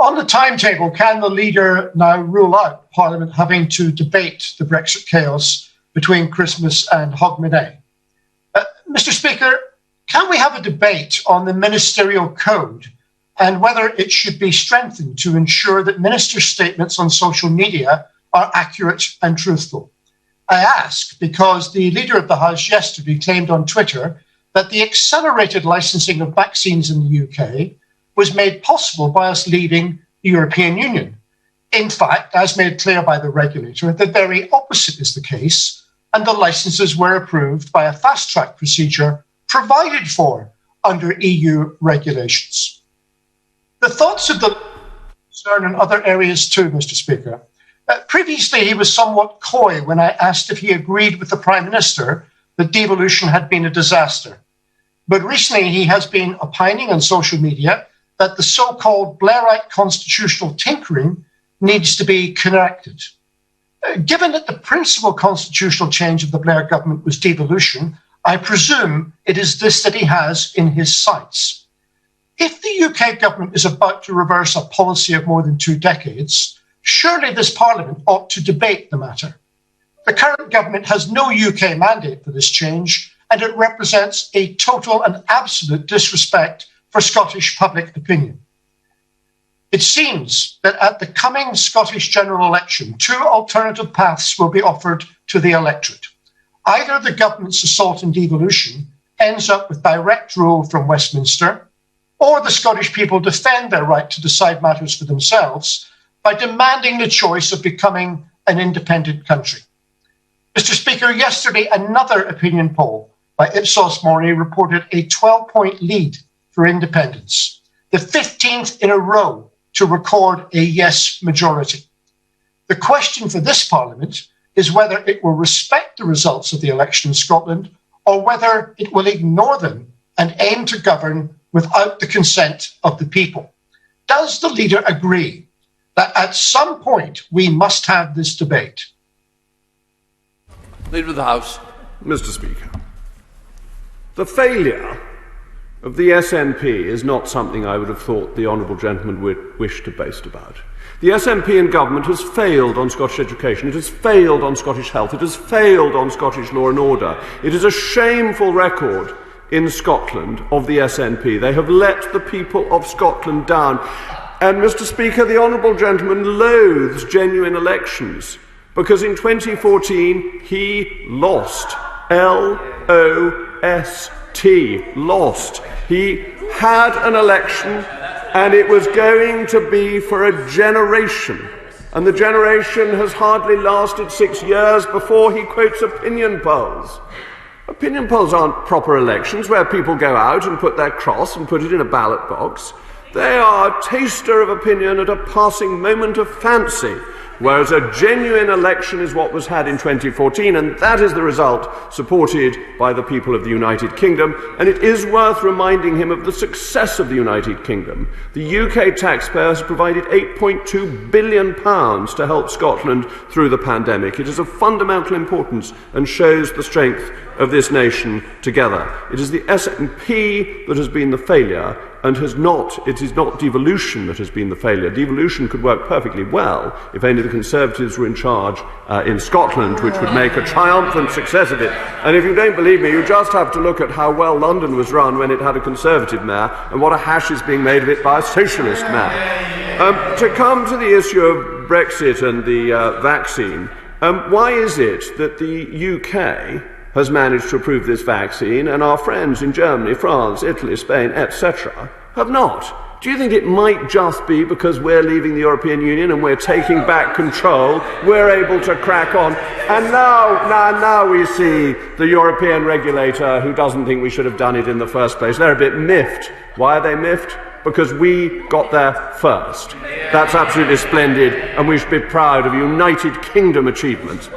On the timetable, can the leader now rule out Parliament having to debate the Brexit chaos between Christmas and Hogmanay? Mr. Speaker, can we have a debate on the ministerial code and whether it should be strengthened to ensure that ministers' statements on social media are accurate and truthful? I ask because the Leader of the House yesterday claimed on Twitter that the accelerated licensing of vaccines in the UK was made possible by us leaving the European Union. In fact, as made clear by the regulator, the very opposite is the case, and the licenses were approved by a fast-track procedure provided for under EU regulations. The thoughts of the concern in other areas too, Mr. Speaker. Previously, he was somewhat coy when I asked if he agreed with the Prime Minister that devolution had been a disaster. But recently, he has been opining on social media that the so-called Blairite constitutional tinkering needs to be corrected. Given that the principal constitutional change of the Blair government was devolution, I presume it is this that he has in his sights. If the UK government is about to reverse a policy of more than 2 decades, surely this Parliament ought to debate the matter. The current government has no UK mandate for this change, and it represents a total and absolute disrespect for Scottish public opinion. It seems that at the coming Scottish general election, 2 alternative paths will be offered to the electorate. Either the government's assault and devolution ends up with direct rule from Westminster, or the Scottish people defend their right to decide matters for themselves by demanding the choice of becoming an independent country. Mr. Speaker, yesterday another opinion poll by Ipsos Mori reported a 12-point lead for independence, the 15th in a row to record a yes majority. The question for this Parliament is whether it will respect the results of the election in Scotland or whether it will ignore them and aim to govern without the consent of the people. Does the leader agree that at some point we must have this debate? Leader of the House. Mr. Speaker, the failure of the SNP is not something I would have thought the honourable gentleman would wish to boast about. The SNP and government has failed on Scottish education, it has failed on Scottish health, it has failed on Scottish law and order. It is a shameful record in Scotland of the SNP. They have let the people of Scotland down. And, Mr. Speaker, the honourable gentleman loathes genuine elections because in 2014 he lost. L-O-S-T, lost. He had an election and it was going to be for a generation. And the generation has hardly lasted 6 years before he quotes opinion polls. Opinion polls aren't proper elections where people go out and put their cross and put it in a ballot box. They are a taster of opinion at a passing moment of fancy, whereas a genuine election is what was had in 2014, and that is the result supported by the people of the United Kingdom, and it is worth reminding him of the success of the United Kingdom. The UK taxpayer has provided £8.2 billion to help Scotland through the pandemic. It is of fundamental importance and shows the strength of this nation together. It is the SNP that has been the failure, and it is not devolution that has been the failure. Devolution could work perfectly well if only the Conservatives were in charge in Scotland, which would make a triumphant success of it. And if you don't believe me, you just have to look at how well London was run when it had a Conservative mayor, and what a hash is being made of it by a Socialist mayor. To come to the issue of Brexit and the vaccine, why is it that the UK has managed to approve this vaccine and our friends in Germany, France, Italy, Spain, etc. have not? Do you think it might just be because we're leaving the European Union and we're taking back control, we're able to crack on, and now we see the European regulator who doesn't think we should have done it in the first place? They're a bit miffed. Why are they miffed? Because we got there first. That's absolutely splendid, and we should be proud of United Kingdom achievement.